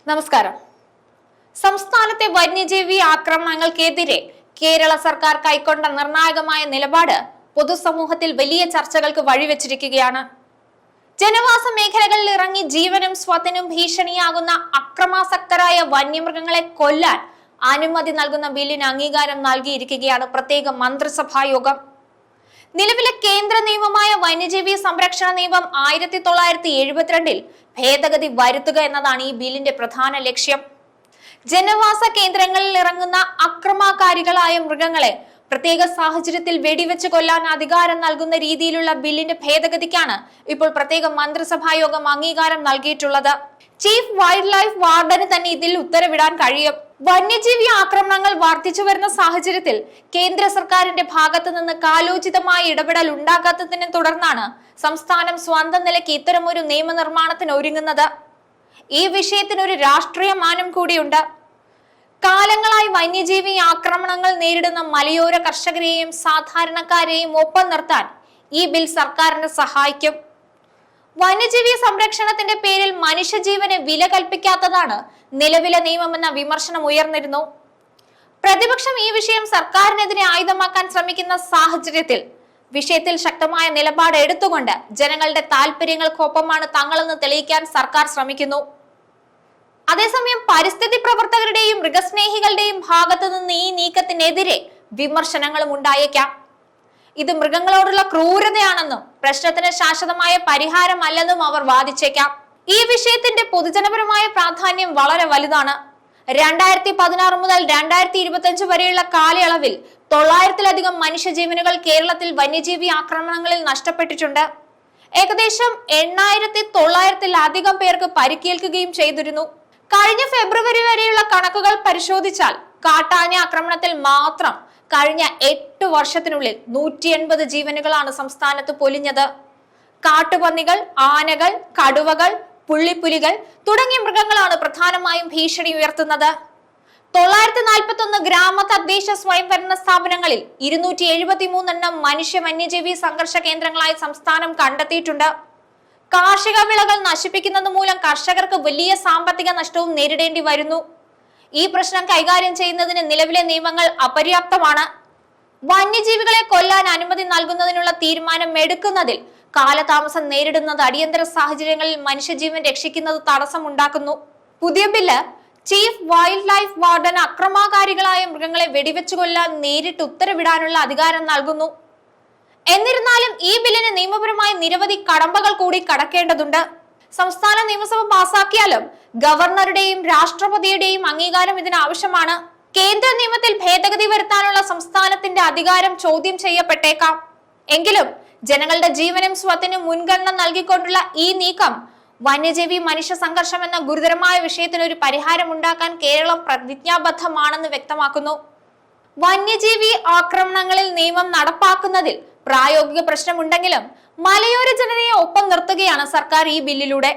നമസ്കാരം. സംസ്ഥാനത്തെ വന്യജീവി ആക്രമണങ്ങൾക്കെതിരെ കേരള സർക്കാർ കൈക്കൊണ്ട നിർണായകമായ നിലപാട് പൊതുസമൂഹത്തിൽ വലിയ ചർച്ചകൾക്ക് വഴിവെച്ചിരിക്കുകയാണ്. ജനവാസ മേഖലകളിൽ ഇറങ്ങി ജീവനും സ്വത്തിനും ഭീഷണിയാകുന്ന അക്രമാസക്തരായ വന്യമൃഗങ്ങളെ കൊല്ലാൻ അനുമതി നൽകുന്ന ബില്ലിന് അംഗീകാരം നൽകിയിരിക്കുകയാണ് പ്രത്യേക മന്ത്രിസഭാ യോഗം. നിലവിലെ കേന്ദ്ര നിയമമായ വന്യജീവി സംരക്ഷണ നിയമം 1972 ഭേദഗതി വരുത്തുക എന്നതാണ് ഈ ബില്ലിന്റെ പ്രധാന ലക്ഷ്യം. ജനവാസ കേന്ദ്രങ്ങളിൽ ഇറങ്ങുന്ന അക്രമകാരികളായ മൃഗങ്ങളെ പ്രത്യേക സാഹചര്യത്തിൽ വെടിവെച്ച് കൊല്ലാൻ അധികാരം നൽകുന്ന രീതിയിലുള്ള ബില്ലിന്റെ ഭേദഗതിക്കാണ് ഇപ്പോൾ പ്രത്യേക മന്ത്രിസഭാ യോഗം അംഗീകാരം നൽകിയിട്ടുള്ളത്. ചീഫ് വൈൽഡ് ലൈഫ് വാർഡന് തന്നെ ഇതിൽ ഉത്തരവിടാൻ കഴിയും. വന്യജീവി ആക്രമണങ്ങൾ വർദ്ധിച്ചു വരുന്ന സാഹചര്യത്തിൽ കേന്ദ്ര സർക്കാരിന്റെ ഭാഗത്തു നിന്ന് കാലോചിതമായ ഇടപെടൽ ഉണ്ടാകാത്തതിനെ തുടർന്നാണ് സംസ്ഥാനം സ്വന്തം നിലയ്ക്ക് ഇത്തരമൊരു നിയമനിർമ്മാണത്തിന് ഒരുങ്ങുന്നത്. ഈ വിഷയത്തിനൊരു രാഷ്ട്രീയ മാനം കൂടിയുണ്ട്. കാലങ്ങളായി വന്യജീവി ആക്രമണങ്ങൾ നേരിടുന്ന മലയോര കർഷകരെയും സാധാരണക്കാരെയും ഒപ്പം നിർത്താൻ ഈ ബിൽ സർക്കാരിനെ സഹായിക്കും. വന്യജീവി സംരക്ഷണത്തിന്റെ പേരിൽ മനുഷ്യജീവന് വില കൽപ്പിക്കാത്തതാണ് നിലവിലെ നിയമമെന്ന വിമർശനം ഉയർന്നിരുന്നു. പ്രതിപക്ഷം ഈ വിഷയം സർക്കാരിനെതിരെ ആയുധമാക്കാൻ ശ്രമിക്കുന്ന സാഹചര്യത്തിൽ വിഷയത്തിൽ ശക്തമായ നിലപാട് എടുത്തുകൊണ്ട് ജനങ്ങളുടെ താല്പര്യങ്ങൾക്കൊപ്പമാണ് തങ്ങളെന്ന് തെളിയിക്കാൻ സർക്കാർ ശ്രമിക്കുന്നു. അതേസമയം പരിസ്ഥിതി പ്രവർത്തകരുടെയും മൃഗസ്നേഹികളുടെയും ഭാഗത്തു നിന്ന് ഈ നീക്കത്തിനെതിരെ വിമർശനങ്ങളും ഉണ്ടായേക്കാം. ഇത് മൃഗങ്ങളോടുള്ള ക്രൂരതയാണെന്നും പ്രശ്നത്തിന് ശാശ്വതമായ പരിഹാരമല്ലെന്നും അവർ വാദിച്ചേക്കാം. ഈ വിഷയത്തിന്റെ പൊതുജനപരമായ പ്രാധാന്യം വളരെ വലുതാണ്. 2016 മുതൽ 2025 വരെയുള്ള കാലയളവിൽ 900-ലധികം മനുഷ്യജീവനുകൾ കേരളത്തിൽ വന്യജീവി ആക്രമണങ്ങളിൽ നഷ്ടപ്പെട്ടിട്ടുണ്ട്. ഏകദേശം 8,900-ലധികം പേർക്ക് പരിക്കേൽക്കുകയും ചെയ്തിരുന്നു. കഴിഞ്ഞ ഫെബ്രുവരി വരെയുള്ള കണക്കുകൾ പരിശോധിച്ചാൽ കാട്ടാന ആക്രമണത്തിൽ മാത്രം കഴിഞ്ഞ 8 വർഷത്തിനുള്ളിൽ 180 ജീവനുകളാണ് സംസ്ഥാനത്ത് പൊലിഞ്ഞത്. കാട്ടുപന്നികൾ, ആനകൾ, കടുവകൾ, പുള്ളിപ്പുലികൾ തുടങ്ങിയ മൃഗങ്ങളാണ് പ്രധാനമായും ഭീഷണി ഉയർത്തുന്നത്. 941 ഗ്രാമ തദ്ദേശ സ്വയംഭരണ സ്ഥാപനങ്ങളിൽ 273 മനുഷ്യ വന്യജീവി സംഘർഷ കേന്ദ്രങ്ങളായി സംസ്ഥാനം കണ്ടെത്തിയിട്ടുണ്ട്. കാർഷിക വിളകൾ നശിപ്പിക്കുന്നത് മൂലം കർഷകർക്ക് വലിയ സാമ്പത്തിക നഷ്ടവും നേരിടേണ്ടി വരുന്നു. ഈ പ്രശ്നം കൈകാര്യം ചെയ്യുന്നതിന് നിലവിലെ നിയമങ്ങൾ അപര്യാപ്തമാണ്. വന്യജീവികളെ കൊല്ലാൻ അനുമതി നൽകുന്നതിനുള്ള തീരുമാനം എടുക്കുന്നതിൽ കാലതാമസം നേരിടുന്നത് അടിയന്തര സാഹചര്യങ്ങളിൽ മനുഷ്യജീവൻ രക്ഷിക്കുന്നത് തടസ്സമുണ്ടാക്കുന്നു. പുതിയ ബില്ല് ചീഫ് വൈൽഡ് ലൈഫ് വാർഡന് അക്രമകാരികളായ മൃഗങ്ങളെ വെടിവെച്ചു കൊല്ലാൻ നേരിട്ട് ഉത്തരവിടാനുള്ള അധികാരം നൽകുന്നു. എന്നിരുന്നാലും ഈ ബില്ലിന് നിയമപരമായ നിരവധി കടമ്പകൾ കൂടി കടക്കേണ്ടതുണ്ട്. സംസ്ഥാന നിയമസഭ പാസാക്കിയാലും ഗവർണറുടെയും രാഷ്ട്രപതിയുടെയും അംഗീകാരം ഇതിന് ആവശ്യമാണ്. കേന്ദ്ര നിയമത്തിൽ ഭേദഗതി വരുത്താനുള്ള സംസ്ഥാനത്തിന്റെ അധികാരം ചോദ്യം ചെയ്യപ്പെട്ടേക്കാം. എങ്കിലും ജനങ്ങളുടെ ജീവനും സ്വത്തിനും മുൻഗണന നൽകിക്കൊണ്ടുള്ള ഈ നീക്കം വന്യജീവി മനുഷ്യ സംഘർഷം എന്ന ഗുരുതരമായ വിഷയത്തിന് ഒരു പരിഹാരം ഉണ്ടാക്കാൻ കേരളം പ്രതിജ്ഞാബദ്ധമാണെന്ന് വ്യക്തമാക്കുന്നു. വന്യജീവി ആക്രമണങ്ങളിൽ നിയമം നടപ്പാക്കുന്നതിൽ പ്രായോഗിക പ്രശ്നമുണ്ടെങ്കിലും മലയോര ജനതയെ ഒപ്പം നിർത്തുകയാണ് സർക്കാർ ഈ ബില്ലിലൂടെ.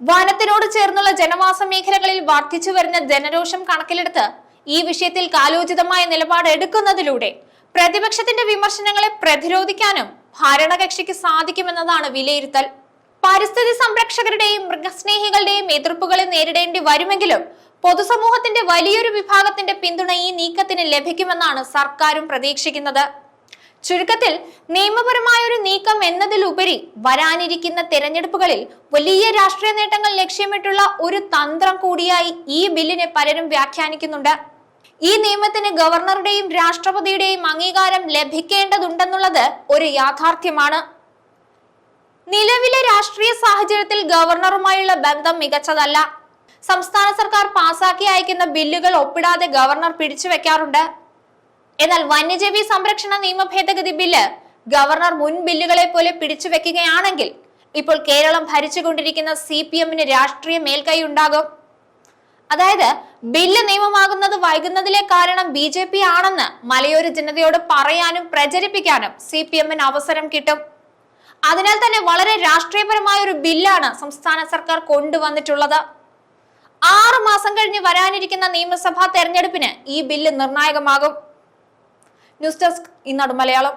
വനത്തിനോട് ചേർന്നുള്ള ജനവാസ മേഖലകളിൽ വർദ്ധിച്ചു വരുന്ന ജനരോഷം കണക്കിലെടുത്ത് ഈ വിഷയത്തിൽ കാലോചിതമായ നിലപാട് എടുക്കുന്നതിലൂടെ പ്രതിപക്ഷത്തിന്റെ വിമർശനങ്ങളെ പ്രതിരോധിക്കാനും ഭരണകക്ഷിക്ക് സാധിക്കുമെന്നതാണ് വിലയിരുത്തൽ. പരിസ്ഥിതി സംരക്ഷകരുടെയും മൃഗസ്നേഹികളുടെയും എതിർപ്പുകളെ നേരിടേണ്ടി വരുമെങ്കിലും പൊതുസമൂഹത്തിന്റെ വലിയൊരു വിഭാഗത്തിന്റെ പിന്തുണ ഈ നീക്കത്തിന് ലഭിക്കുമെന്നാണ് സർക്കാരും പ്രതീക്ഷിക്കുന്നത്. ചുരുക്കത്തിൽ നിയമപരമായ ഒരു നീക്കം എന്നതിലുപരി വരാനിരിക്കുന്ന തെരഞ്ഞെടുപ്പുകളിൽ വലിയ രാഷ്ട്രീയ നേട്ടങ്ങൾ ലക്ഷ്യമിട്ടുള്ള ഒരു തന്ത്രം കൂടിയായി ഈ ബില്ലിനെ പലരും വ്യാഖ്യാനിക്കുന്നുണ്ട്. ഈ നിയമത്തിന് ഗവർണറുടെയും രാഷ്ട്രപതിയുടെയും അംഗീകാരം ലഭിക്കേണ്ടതുണ്ടെന്നുള്ളത് ഒരു യാഥാർത്ഥ്യമാണ്. നിലവിലെ രാഷ്ട്രീയ സാഹചര്യത്തിൽ ഗവർണറുമായുള്ള ബന്ധം മികച്ചതല്ല. സംസ്ഥാന സർക്കാർ പാസാക്കി അയക്കുന്ന ബില്ലുകൾ ഒപ്പിടാതെ ഗവർണർ പിടിച്ചുവെക്കാറുണ്ട്. എന്നാൽ വന്യജീവി സംരക്ഷണ നിയമ ഭേദഗതി ബില്ല് ഗവർണർ മുൻ ബില്ലുകളെ പോലെ പിടിച്ചുവെക്കുകയാണെങ്കിൽ ഇപ്പോൾ കേരളം ഭരിച്ചുകൊണ്ടിരിക്കുന്ന CPM-ന് രാഷ്ട്രീയ മേൽക്കൈ ഉണ്ടാകും. അതായത് ബില്ല് നിയമമാകുന്നത് വൈകുന്നതിലെ കാരണം BJP ആണെന്ന് മലയോര ജനതയോട് പറയാനും പ്രചരിപ്പിക്കാനും CPM-ന് അവസരം കിട്ടും. അതിനാൽ തന്നെ വളരെ രാഷ്ട്രീയപരമായ ഒരു ബില്ലാണ് സംസ്ഥാന സർക്കാർ കൊണ്ടുവന്നിട്ടുള്ളത്. 6 മാസം കഴിഞ്ഞ് വരാനിരിക്കുന്ന നിയമസഭാ തെരഞ്ഞെടുപ്പിന് ഈ ബില്ല് നിർണായകമാകും. News desk Innadu Malayalam.